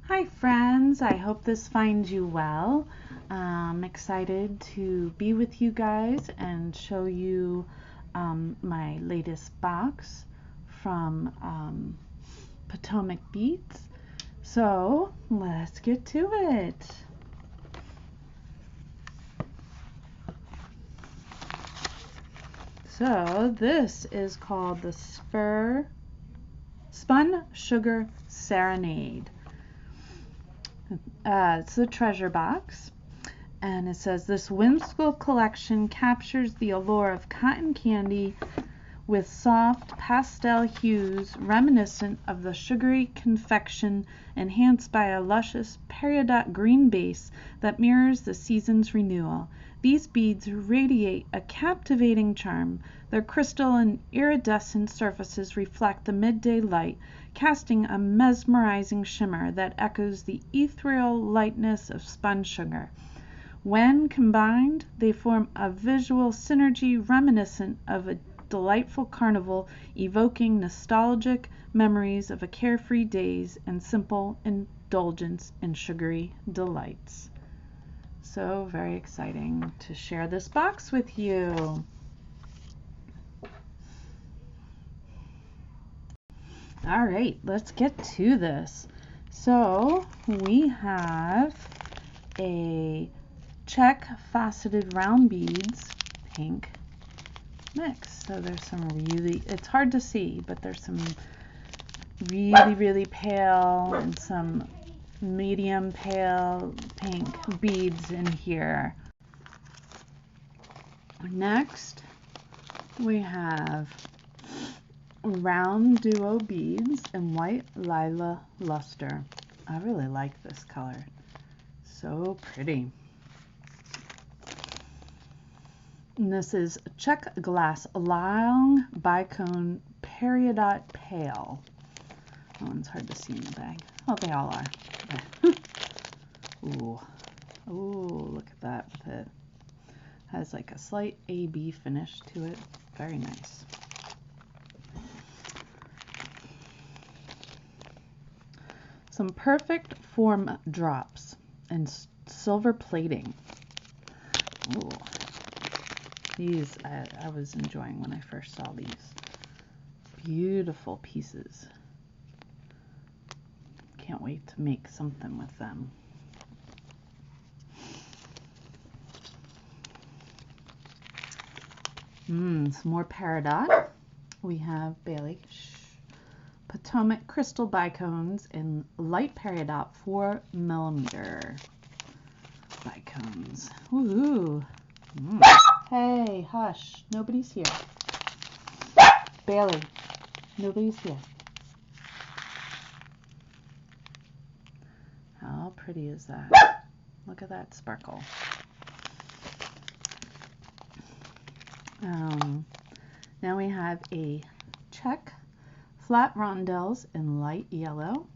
Hi friends, I hope this finds you well. I'm excited to be with you guys and show you my latest box from Potomac Beads. So let's get to it. So this is called the Spun Sugar Serenade. It's a treasure box, and it says this whimsical collection captures the allure of cotton candy with soft pastel hues reminiscent of the sugary confection, enhanced by a luscious peridot green base that mirrors the season's renewal. These beads radiate a captivating charm. Their crystal and iridescent surfaces reflect the midday light, casting a mesmerizing shimmer that echoes the ethereal lightness of spun sugar. When combined, they form a visual synergy reminiscent of a delightful carnival, evoking nostalgic memories of a carefree days and simple indulgence in sugary delights. So very exciting to share this box with you. All right, let's get to this. So we have a check faceted round beads pink mix. So there's some it's hard to see, but there's some really pale and some medium pale pink beads in here. Next, we have round duo beads in white lila luster. I really like this color. So pretty. And this is check glass long bicone peridot pale. That one's hard to see in the bag. Oh, they all are. Ooh. Ooh, look at that with it. Has like a slight AB finish to it. Very nice. Some perfect form drops and silver plating. Ooh. These I was enjoying when I first saw these. Beautiful pieces. Can't wait to make something with them. Some more peridot. We have Potomac crystal bicones in light peridot 4mm bicones. Woohoo! Hey, hush. Nobody's here. Bailey, nobody's here. How pretty is that? Look at that sparkle. Now we have a check flat rondelles in light yellow.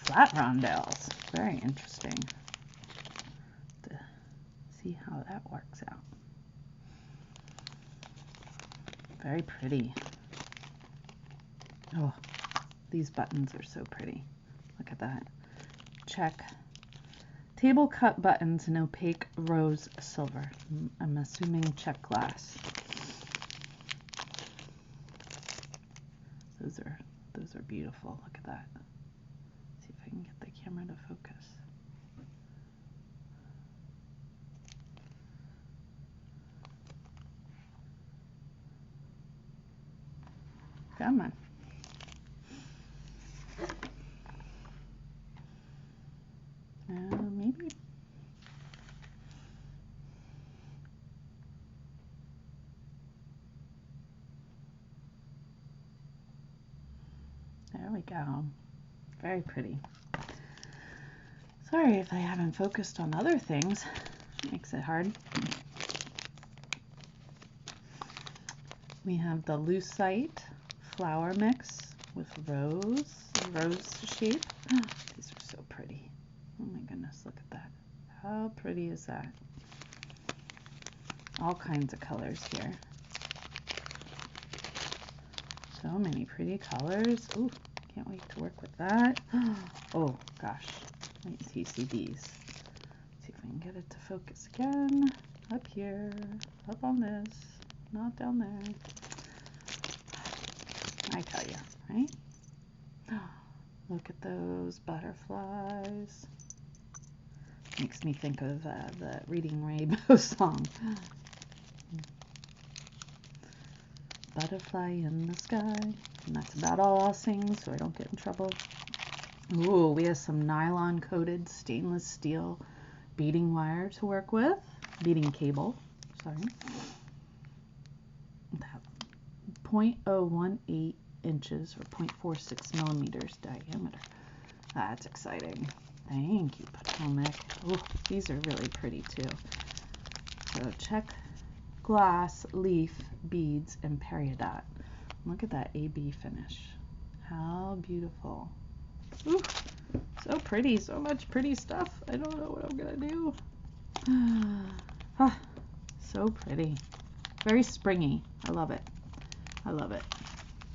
Flat rondelles, very interesting to see how that works out. Very pretty. Oh, these buttons are so pretty. Look at that. Check table cut buttons in opaque rose silver. I'm assuming check glass. Those are beautiful. Look at that. See if I can get the camera to focus. Come on. Maybe. There we go. Very pretty. Sorry if I haven't focused on other things. Makes it hard. We have the lucite flower mix with rose shape. These are so pretty. Oh my goodness, look at that. How pretty is that? All kinds of colors here. So many pretty colors. Ooh, Can't wait to work with that. Oh gosh, wait until you see these. See if we can get it to focus again. Up here, up on this, not down there. I tell you, right? Look at those butterflies. Makes me think of the Reading Rainbow song. Butterfly in the sky. And that's about all I'll sing so I don't get in trouble. Ooh, we have some nylon coated stainless steel beading wire to work with. Beading cable, sorry. That 0.018 inches or 0.46 millimeters diameter. That's exciting. Thank you, Potomac. Ooh, these are really pretty too. So check glass, leaf, beads, and peridot. Look at that AB finish. How beautiful. Ooh, so pretty. So much pretty stuff. I don't know what I'm gonna do. So pretty. Very springy. I love it. I love it.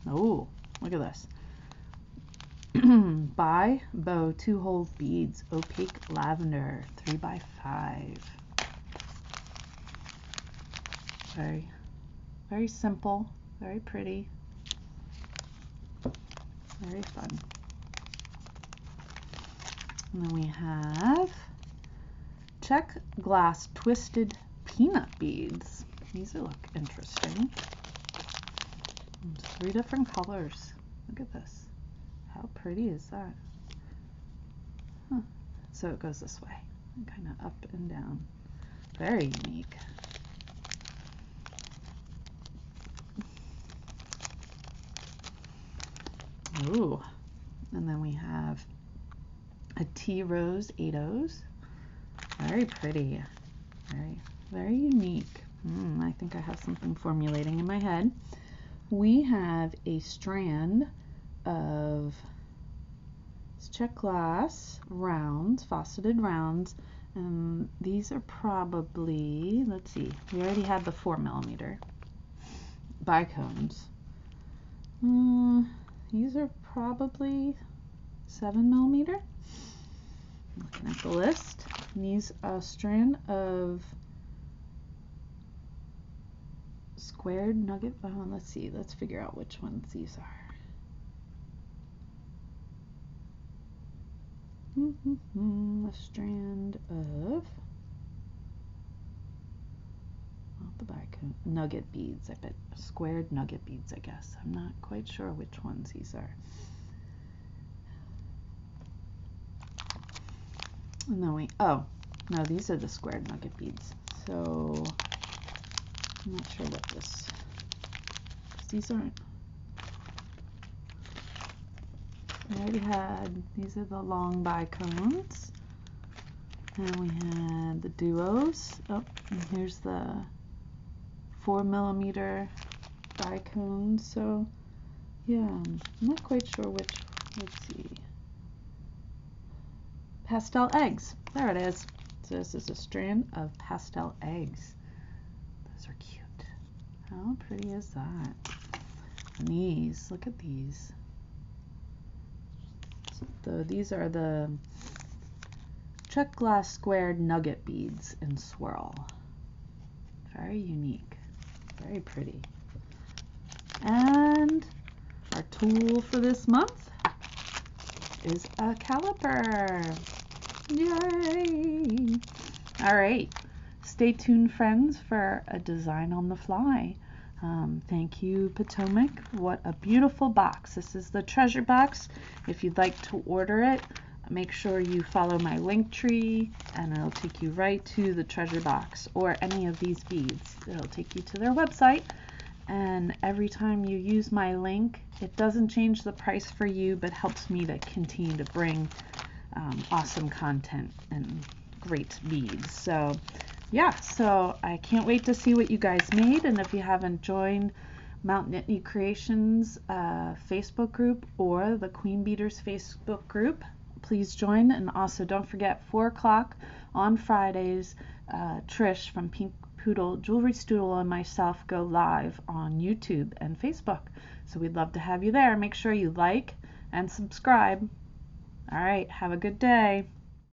Oh, look at this. By bow 2-hole beads, opaque lavender, 3x5. Very, very simple, very pretty, very fun. And then we have check glass twisted peanut beads. These look interesting. There's 3 different colors. Look at this. How pretty is that? Huh. So it goes this way, kind of up and down. Very unique. Ooh, and then we have a tea rose 8/0s. Very pretty. Very, very unique. I think I have something formulating in my head. We have a strand of check glass rounds, faceted rounds, and these are probably, let's see, we already had the 4mm bicones. These are probably 7mm. Looking at the list, and these a strand of squared nugget. Let's see, let's figure out which ones these are. A strand of, not the bicone, nugget beads. I bet squared nugget beads, I guess. I'm not quite sure which ones these are. And then oh, no, these are the squared nugget beads. So, I'm not sure what this, these aren't, we already had, these are the long bicones. And we had the duos. Oh, and here's the 4mm bicones. So, yeah, I'm not quite sure which, let's see. Pastel eggs. There it is. So this is a strand of pastel eggs. Those are cute. How pretty is that? And these, look at these. So these are the check glass squared nugget beads in swirl. Very unique. Very pretty. And our tool for this month is a caliper. Yay! All right. Stay tuned, friends, for a design on the fly. Thank you, Potomac. What a beautiful box. This is the treasure box. If you'd like to order it, make sure you follow my link tree and it'll take you right to the treasure box or any of these beads. It'll take you to their website, and every time you use my link, it doesn't change the price for you, but helps me to continue to bring awesome content and great beads. So yeah, so I can't wait to see what you guys made, and if you haven't joined Mount Nittany Creations Facebook group or the Queen Beaders Facebook group, please join. And also don't forget, 4 o'clock on Fridays, Trish from Pink Poodle Jewelry Stoodle and myself go live on YouTube and Facebook. So we'd love to have you there. Make sure you like and subscribe. All right, have a good day.